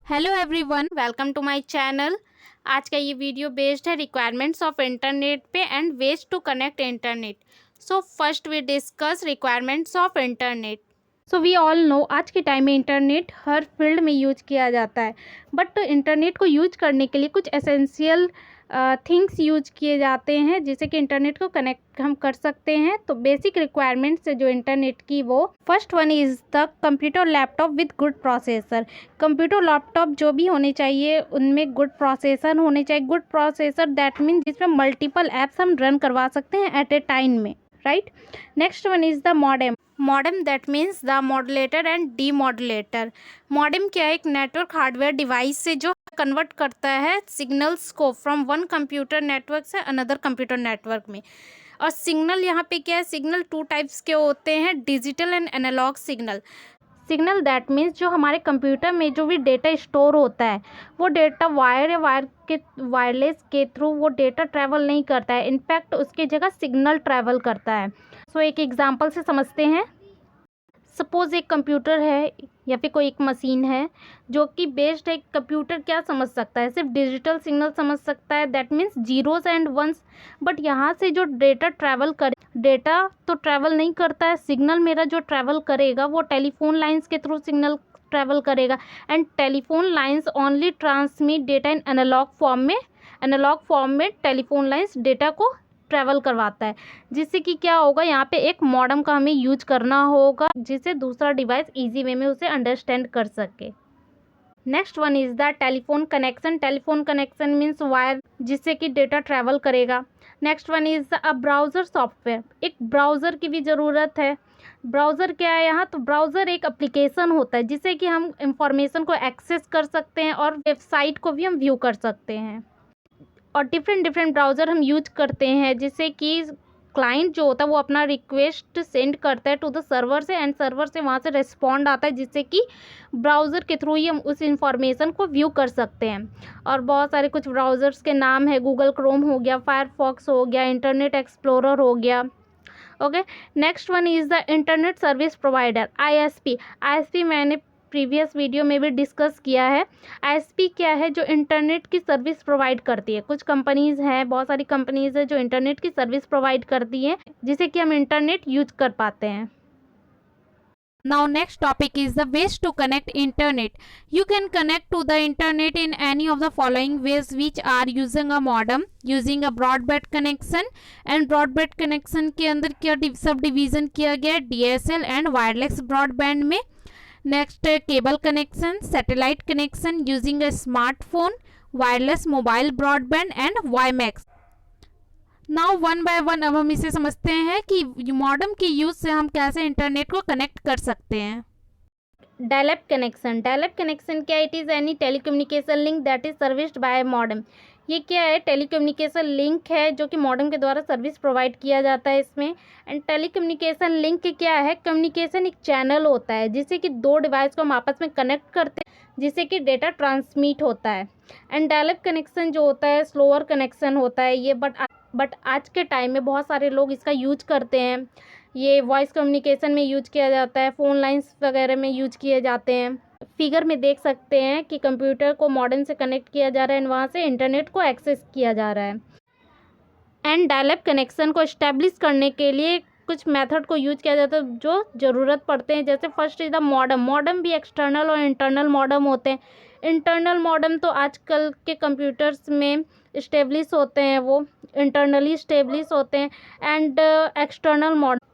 Hello everyone, welcome to my channel. आज का ये वीडियो बेस्ड है रिक्वायरमेंट्स ऑफ इंटरनेट पे and ways to connect internet. So first we discuss requirements of internet. So we all know आज के time में internet हर field में यूज किया जाता है, बट इंटरनेट को यूज करने के लिए कुछ एसेंशियल थिंग्स यूज किए जाते हैं जिससे कि इंटरनेट को कनेक्ट हम कर सकते हैं। तो बेसिक रिक्वायरमेंट्स है जो इंटरनेट की, वो first one is the computer laptop with good processor. Computer laptop जो भी होने चाहिए उनमें गुड प्रोसेसर होने चाहिए। गुड प्रोसेसर दैट मीन्स जिसमें मल्टीपल ऐप्स हम रन करवा सकते हैं एट ए टाइम में, right. Next one is the modem. Modem that means the modulator and D modulator. Modem क्या है? एक नेटवर्क हार्डवेयर डिवाइस से जो कन्वर्ट करता है सिग्नल्स को फ्रॉम वन कंप्यूटर नेटवर्क से अनदर कंप्यूटर नेटवर्क में। और सिग्नल यहाँ पे क्या है? सिग्नल टू टाइप्स के होते हैं, digital and analogue signal. Signal that means जो हमारे कंप्यूटर में जो भी डेटा स्टोर होता है वो डेटा वायर या वायरलेस के थ्रू वो डेटा ट्रैवल नहीं करता है, इनफैक्ट उसकी जगह सिग्नल ट्रैवल करता है। सो एक एग्जांपल से समझते हैं। सपोज एक कंप्यूटर है या फिर कोई एक मशीन है जो कि बेस्ड है। कंप्यूटर क्या समझ सकता है? सिर्फ डिजिटल सिग्नल समझ सकता है, that means zeros and ones. But यहाँ से जो डेटा ट्रैवल करे, डेटा तो ट्रैवल नहीं करता है। सिग्नल मेरा जो ट्रैवल करेगा वो टेलीफोन लाइंस के थ्रू सिग्नल ट्रैवल करेगा, and telephone lines only transmit data in analogue form में। एनालॉग फॉर्म में टेलीफोन लाइंस डेटा को ट्रैवल करवाता है, जिससे कि क्या होगा, यहाँ पे एक मॉडेम का हमें यूज करना होगा जिससे दूसरा डिवाइस इजी वे में उसे अंडरस्टैंड कर सके। Next one is the telephone connection. Telephone connection means wire जिससे कि डेटा ट्रैवल करेगा। Next one is a browser software. एक ब्राउज़र की भी ज़रूरत है। ब्राउज़र क्या है यहाँ? तो ब्राउज़र एक एप्लीकेशन होता है जिससे कि हम इंफॉर्मेशन को एक्सेस कर सकते हैं और वेबसाइट को भी हम व्यू कर सकते हैं। और डिफरेंट ब्राउज़र हम यूज करते हैं जिससे कि क्लाइंट जो होता है वो अपना रिक्वेस्ट सेंड करता है टू द सर्वर से, एंड सर्वर से वहाँ से रिस्पॉन्ड आता है जिससे कि ब्राउज़र के थ्रू ही हम उस इंफॉर्मेशन को व्यू कर सकते हैं। और बहुत सारे कुछ ब्राउज़र्स के नाम है, गूगल क्रोम हो गया, फायरफॉक्स हो गया, इंटरनेट एक्सप्लोरर हो गया। Okay, next one is the internet service provider, ISP. ISP मैंने प्रीवियस वीडियो में भी डिस्कस किया है। आईएसपी क्या है? जो इंटरनेट की सर्विस प्रोवाइड करती है। कुछ कंपनीज़ हैं, बहुत सारी कंपनीज़ है जो इंटरनेट की सर्विस प्रोवाइड करती हैं जिससे कि हम इंटरनेट यूज कर पाते हैं। Now next topic is the ways to connect internet. You can connect to the internet in any of the following ways, which are using a modem, using a broadband connection, and broadband connection के अंदर क्या sub division किया गया है? DSL and wireless broadband में। Next cable connection, satellite connection using a smartphone, wireless mobile broadband and WiMAX. Now one by one अब हम इसे समझते हैं कि मॉडेम के यूज से हम कैसे इंटरनेट को कनेक्ट कर सकते हैं। Dial up connection. डायलेप कनेक्शन क्या? It is any telecommunication link that is serviced by modem. ये क्या है? टेलीकम्युनिकेशन लिंक है जो कि मॉडेम के द्वारा सर्विस प्रोवाइड किया जाता है इसमें। एंड टेलीकम्युनिकेशन लिंक क्या है? कम्युनिकेशन एक चैनल होता है जिससे कि दो डिवाइस को हम आपस में कनेक्ट करते हैं जिससे कि डेटा ट्रांसमिट होता है। एंड डायलेप कनेक्शन जो होता है स्लोअर कनेक्शन होता है ये, बट आज के टाइम में बहुत सारे लोग इसका यूज करते हैं। ये वॉइस कम्युनिकेशन में यूज किया जाता है, फ़ोन लाइंस वगैरह में यूज किए जाते हैं। फिगर में देख सकते हैं कि कंप्यूटर को मॉडेम से कनेक्ट किया जा रहा है एंड वहाँ से इंटरनेट को एक्सेस किया जा रहा है। एंड डायलेप कनेक्शन को इस्टेब्लिश करने के लिए कुछ मेथड को यूज किया जाता है जो ज़रूरत पड़ते हैं। जैसे first is the modem. Modem भी एक्सटर्नल और इंटरनल मॉडेम होते हैं। इंटरनल मॉडेम तो आजकल के कंप्यूटर्स में इस्टेब्लिश होते हैं, वो इंटरनली इस्टेब्लिश होते हैं। And external modem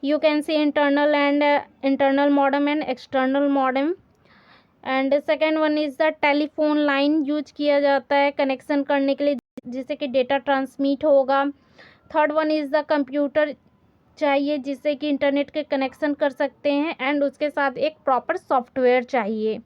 you can see internal modem and external modem. And second one is the telephone line use किया जाता है कनेक्शन करने के लिए जिससे कि डेटा ट्रांसमिट होगा। Third one is the computer चाहिए जिससे कि इंटरनेट के कनेक्शन कर सकते हैं, एंड उसके साथ एक प्रॉपर सॉफ्टवेयर चाहिए।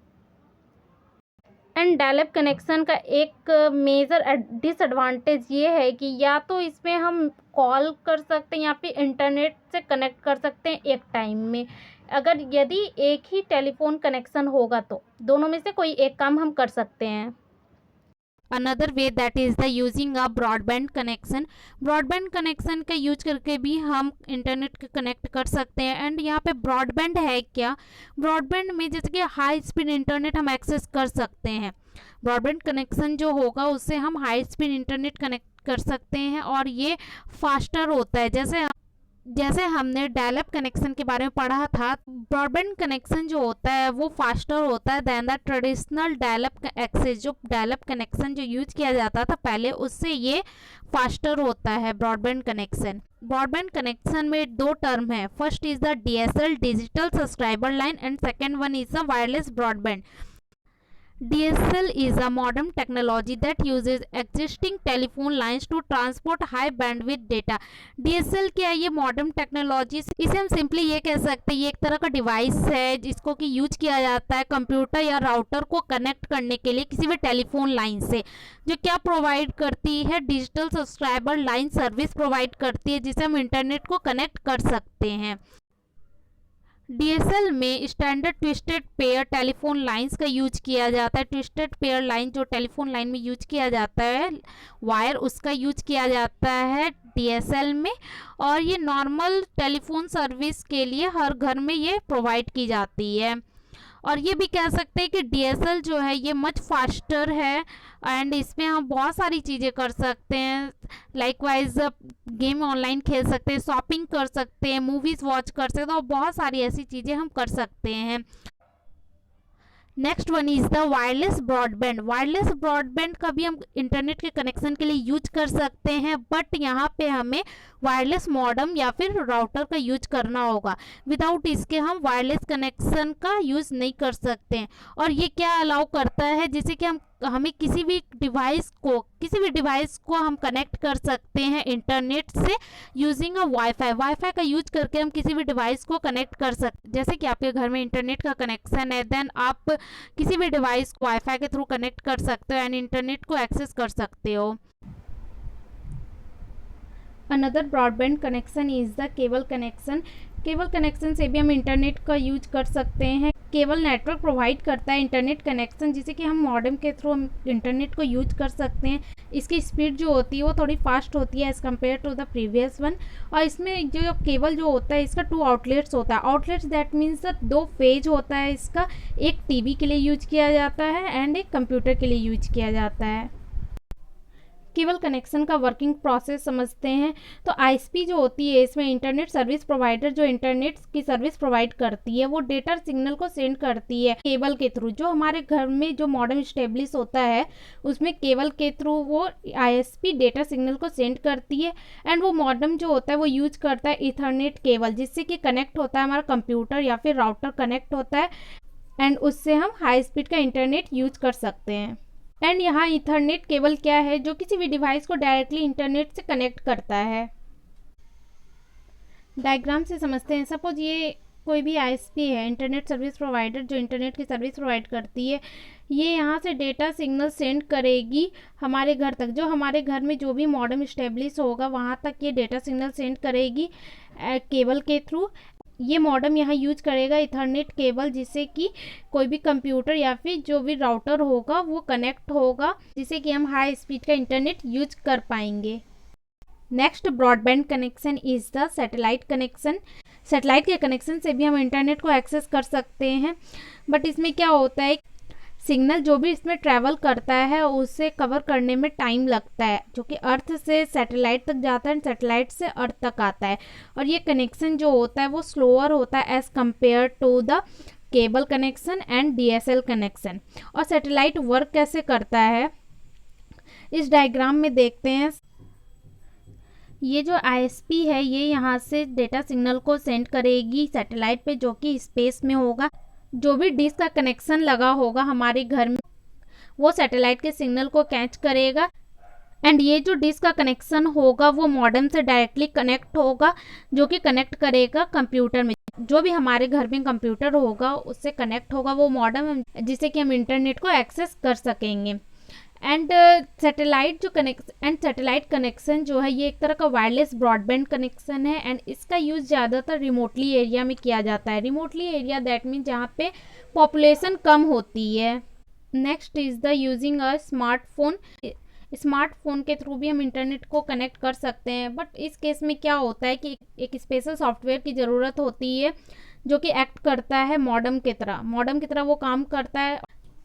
एंड डायलेप कनेक्शन का एक मेजर डिसएडवांटेज ये है कि या तो इसमें हम कॉल कर सकते हैं या फिर इंटरनेट से कनेक्ट कर सकते हैं एक टाइम में। अगर यदि एक ही टेलीफोन कनेक्शन होगा तो दोनों में से कोई एक काम हम कर सकते हैं। Another way that is the using a broadband connection. Broadband connection का यूज करके भी हम इंटरनेट को कनेक्ट कर सकते हैं। एंड यहाँ पे ब्रॉडबैंड है क्या, ब्रॉडबैंड में जैसे कि हाई स्पीड इंटरनेट हम एक्सेस कर सकते हैं। ब्रॉडबैंड कनेक्शन जो होगा उससे हम हाई स्पीड इंटरनेट कनेक्ट कर सकते हैं और ये फास्टर होता है। जैसे हमने डायल अप कनेक्शन के बारे में पढ़ा था, ब्रॉडबैंड कनेक्शन जो होता है वो फास्टर होता है than the traditional dial up access. जो डायल अप कनेक्शन जो यूज किया जाता था पहले, उससे ये फास्टर होता है ब्रॉडबैंड कनेक्शन। ब्रॉडबैंड कनेक्शन में दो टर्म है, first is the DSL digital subscriber line and second one is the wireless broadband. DSL is a modern technology that uses existing telephone lines to transport high bandwidth data। DSL क्या है, ये modern technology, इसे हम simply ये कह सकते हैं ये एक तरह का डिवाइस है जिसको कि यूज किया जाता है कंप्यूटर या राउटर को कनेक्ट करने के लिए किसी भी टेलीफोन लाइन से, जो क्या प्रोवाइड करती है, digital subscriber line service provide करती है जिसे हम इंटरनेट को कनेक्ट कर सकते हैं। डीएसएल में standard twisted pair telephone lines का यूज किया जाता है। ट्विस्टेड पेयर लाइन जो टेलीफोन लाइन में यूज किया जाता है वायर, उसका यूज किया जाता है डीएसएल में। और ये नॉर्मल टेलीफोन सर्विस के लिए हर घर में ये प्रोवाइड की जाती है। और ये भी कह सकते हैं कि डीएसएल जो है ये मच फास्टर है एंड इसमें हम बहुत सारी चीज़ें कर सकते हैं। लाइकवाइज गेम ऑनलाइन खेल सकते हैं, शॉपिंग कर सकते हैं, मूवीज़ वॉच कर सकते हैं और बहुत सारी ऐसी चीज़ें हम कर सकते हैं। Next one is the wireless broadband. Wireless broadband का भी हम इंटरनेट के कनेक्शन के लिए यूज कर सकते हैं, बट यहाँ पे हमें वायरलेस मॉडेम या फिर राउटर का यूज करना होगा। विदाउट इसके हम वायरलेस कनेक्शन का यूज नहीं कर सकते हैं। और ये क्या अलाउ करता है, जैसे कि हमें किसी भी डिवाइस को हम कनेक्ट कर सकते हैं इंटरनेट से यूजिंग अ वाईफाई। वाईफाई का यूज करके हम किसी भी डिवाइस को कनेक्ट कर सकते हैं। जैसे कि आपके घर में इंटरनेट का कनेक्शन है, देन आप किसी भी डिवाइस को वाईफाई के थ्रू कनेक्ट कर सकते हो एंड इंटरनेट को एक्सेस कर सकते हो। Another broadband connection is the cable connection. Cable connection से भी हम इंटरनेट का यूज कर सकते हैं। केबल नेटवर्क प्रोवाइड करता है इंटरनेट कनेक्शन, जिसे कि हम मॉडेम के थ्रू हम इंटरनेट को यूज कर सकते हैं। इसकी स्पीड जो होती है वो थोड़ी फास्ट होती है as compare to the previous one. और इसमें जो केबल जो होता है इसका 2 आउटलेट्स होता है। आउटलेट्स दैट मीन्स 2 फेज होता है इसका, एक टीवी के लिए यूज किया जाता है एंड एक कंप्यूटर के लिए यूज किया जाता है। केबल कनेक्शन का वर्किंग प्रोसेस समझते हैं। तो आईएसपी जो होती है, इसमें इंटरनेट सर्विस प्रोवाइडर जो इंटरनेट की सर्विस प्रोवाइड करती है वो डेटा सिग्नल को सेंड करती है केबल के थ्रू। जो हमारे घर में जो मॉडेम स्टेब्लिश होता है उसमें केबल के थ्रू वो आईएसपी डेटा सिग्नल को सेंड करती है। एंड वो मॉडेम जो होता है वो यूज करता है इथरनेट केबल, जिससे कि कनेक्ट होता है हमारा कंप्यूटर या फिर राउटर कनेक्ट होता है एंड उससे हम हाई स्पीड का इंटरनेट यूज कर सकते हैं। एंड यहाँ इथरनेट केबल क्या है, जो किसी भी डिवाइस को डायरेक्टली इंटरनेट से कनेक्ट करता है। डायग्राम से समझते हैं। सपोज ये कोई भी आईएसपी है, इंटरनेट सर्विस प्रोवाइडर जो इंटरनेट की सर्विस प्रोवाइड करती है, ये यहाँ से डेटा सिग्नल सेंड करेगी हमारे घर तक। जो हमारे घर में जो भी मॉडेम स्टेब्लिश होगा वहाँ तक ये डेटा सिग्नल सेंड करेगी केबल के थ्रू। ये मॉडेम यहाँ यूज करेगा इथरनेट केबल, जिससे कि कोई भी कंप्यूटर या फिर जो भी राउटर होगा वो कनेक्ट होगा, जिससे कि हम हाई स्पीड का इंटरनेट यूज कर पाएंगे। Next broadband connection is the satellite connection. Satellite के कनेक्शन से भी हम इंटरनेट को एक्सेस कर सकते हैं, बट इसमें क्या होता है, सिग्नल जो भी इसमें ट्रैवल करता है उसे कवर करने में टाइम लगता है, जो कि अर्थ से सैटेलाइट तक जाता है, सैटेलाइट से अर्थ तक आता है। और ये कनेक्शन जो होता है वो स्लोअर होता है as compare to the cable connection and DSL connection. और सैटेलाइट वर्क कैसे करता है इस डायग्राम में देखते हैं। ये जो आईएसपी है ये यहाँ से डेटा सिग्नल को सेंड करेगी सैटेलाइट पे, जो कि स्पेस में होगा। जो भी डिश का कनेक्शन लगा होगा हमारे घर में वो सैटेलाइट के सिग्नल को कैच करेगा एंड ये जो डिश का कनेक्शन होगा वो मॉडेम से डायरेक्टली कनेक्ट होगा, जो कि कनेक्ट करेगा कंप्यूटर में। जो भी हमारे घर में कंप्यूटर होगा उससे कनेक्ट होगा वो मॉडेम, जिससे कि हम इंटरनेट को एक्सेस कर सकेंगे। एंड सैटेलाइट कनेक्शन जो है ये एक तरह का वायरलेस ब्रॉडबैंड कनेक्शन है एंड इसका यूज़ ज़्यादातर रिमोटली एरिया में किया जाता है। रिमोटली एरिया दैट मीन जहाँ पे पॉपुलेशन कम होती है। Next is the using a smartphone. Smartphone के थ्रू भी हम इंटरनेट को कनेक्ट कर सकते हैं, बट इस केस में क्या होता है कि एक स्पेशल सॉफ्टवेयर की ज़रूरत होती है जो कि एक्ट करता है मॉडेम की तरह वो काम करता है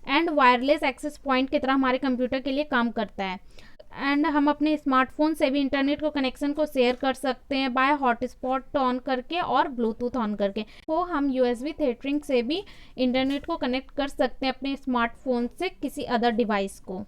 एंड वायरलेस एक्सेस पॉइंट की तरह हमारे कंप्यूटर के लिए काम करता है। एंड हम अपने स्मार्टफोन से भी इंटरनेट को कनेक्शन को शेयर कर सकते हैं बाय हॉटस्पॉट ऑन करके और ब्लूटूथ ऑन करके। तो हम यूएसबी थेटरिंग से भी इंटरनेट को कनेक्ट कर सकते हैं अपने स्मार्टफोन से किसी अदर डिवाइस को।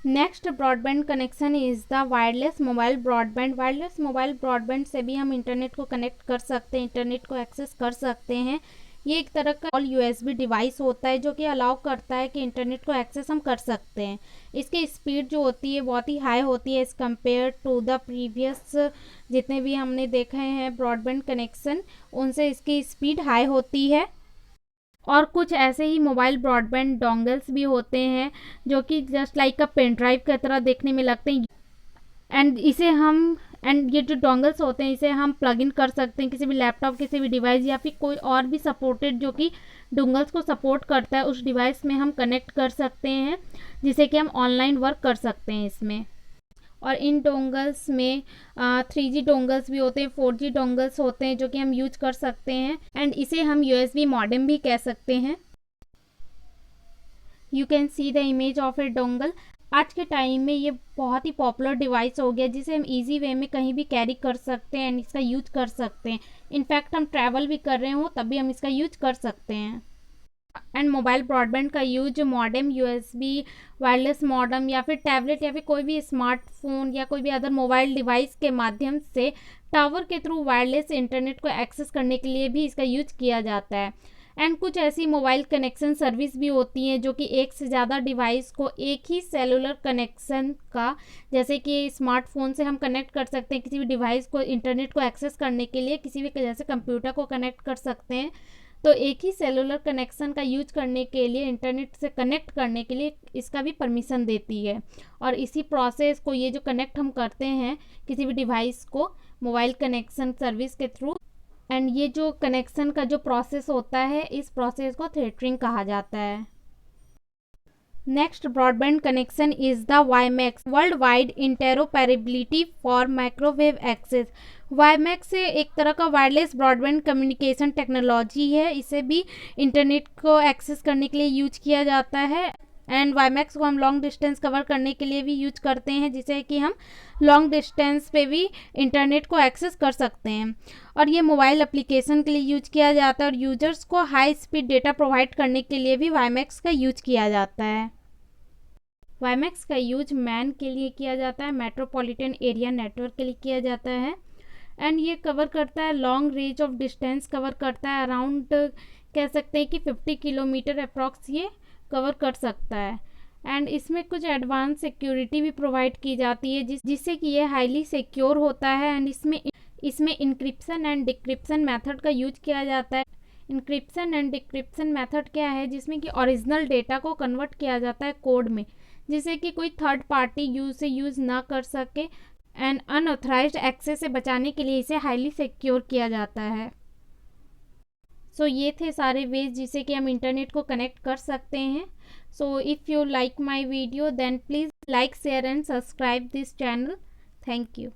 Next broadband connection is the wireless mobile broadband. Wireless mobile broadband से भी हम इंटरनेट को कनेक्ट कर सकते हैं, इंटरनेट को एक्सेस कर सकते हैं। ये एक तरह का ऑल यूएसबी डिवाइस होता है जो कि अलाउ करता है कि इंटरनेट को एक्सेस हम कर सकते हैं। इसकी स्पीड जो होती है बहुत ही हाई होती है as compare to the previous जितने भी हमने देखे हैं ब्रॉडबैंड कनेक्शन, उनसे इसकी स्पीड हाई होती है। और कुछ ऐसे ही मोबाइल ब्रॉडबैंड डोंगल्स भी होते हैं जो कि just like a pen drive की तरह देखने में लगते हैं एंड ये जो डोंगल्स होते हैं इसे हम प्लग इन कर सकते हैं किसी भी लैपटॉप, किसी भी डिवाइस या फिर कोई और भी सपोर्टेड जो कि डोंगल्स को सपोर्ट करता है उस डिवाइस में हम कनेक्ट कर सकते हैं, जिससे कि हम ऑनलाइन वर्क कर सकते हैं इसमें। और इन डोंगल्स में 3G डोंगल्स भी होते हैं, 4G डोंगल्स होते हैं जो कि हम यूज कर सकते हैं एंड इसे हम USB मॉडेम भी कह सकते हैं। You can see the image of A dongle. आज के टाइम में ये बहुत ही पॉपुलर डिवाइस हो गया जिसे हम इजी वे में कहीं भी कैरी कर सकते हैं एंड इसका यूज कर सकते हैं। इनफैक्ट हम ट्रैवल भी कर रहे हो तब भी हम इसका यूज कर सकते हैं। एंड मोबाइल ब्रॉडबैंड का use modem, USB wireless modem या फिर टैबलेट या फिर कोई भी स्मार्टफोन या कोई भी अदर मोबाइल डिवाइस के माध्यम से टावर के थ्रू वायरलेस इंटरनेट को एक्सेस करने के लिए भी इसका यूज किया जाता है। एंड कुछ ऐसी मोबाइल कनेक्शन सर्विस भी होती हैं जो कि एक से ज़्यादा डिवाइस को एक ही सेलुलर कनेक्शन का, जैसे कि स्मार्टफोन से हम कनेक्ट कर सकते हैं किसी भी डिवाइस को इंटरनेट को एक्सेस करने के लिए, किसी भी जैसे कंप्यूटर को कनेक्ट कर सकते हैं, तो एक ही सेलुलर कनेक्शन का यूज करने के लिए, इंटरनेट से कनेक्ट करने के लिए इसका भी परमिशन देती है। और इसी प्रोसेस को, ये जो कनेक्ट हम करते हैं किसी भी डिवाइस को मोबाइल कनेक्शन सर्विस के थ्रू, एंड ये जो कनेक्शन का जो प्रोसेस होता है इस प्रोसेस को थेटरिंग कहा जाता है। Next broadband connection is the WiMAX, world wide interoperability for microwave access. WiMAX एक तरह का वायरलेस ब्रॉडबैंड कम्युनिकेशन टेक्नोलॉजी है, इसे भी इंटरनेट को एक्सेस करने के लिए यूज किया जाता है। एंड WiMAX को हम लॉन्ग डिस्टेंस कवर करने के लिए भी यूज करते हैं, जिससे कि हम लॉन्ग डिस्टेंस पे भी इंटरनेट को एक्सेस कर सकते हैं। और ये मोबाइल एप्लीकेशन के लिए यूज किया जाता है और यूजर्स को हाई स्पीड डेटा प्रोवाइड करने के लिए भी WiMAX का यूज किया जाता है। WiMAX का यूज मैन के लिए किया जाता है, मेट्रोपॉलिटन एरिया नेटवर्क के लिए किया जाता है। एंड ये कवर करता है long range of distance, cover करता है अराउंड कह सकते हैं कि 50 किलोमीटर अप्रॉक्स ये कवर कर सकता है। एंड इसमें कुछ एडवांस सिक्योरिटी भी प्रोवाइड की जाती है जिससे कि ये हाईली सिक्योर होता है। एंड इसमें इंक्रिप्शन एंड डिक्रिप्शन मेथड का यूज किया जाता है। इंक्रिप्शन एंड डिक्रिप्शन मेथड क्या है, जिसमें कि ओरिजिनल डेटा को कन्वर्ट किया जाता है कोड में, जिससे कि कोई थर्ड पार्टी यूज़ ना कर सके। एंड अनऑथराइज्ड एक्सेस से बचाने के लिए इसे हाईली सिक्योर किया जाता है। सो ये थे सारे वेज जिससे कि हम इंटरनेट को कनेक्ट कर सकते हैं। So if you like my video then please like, share and subscribe this channel. Thank you.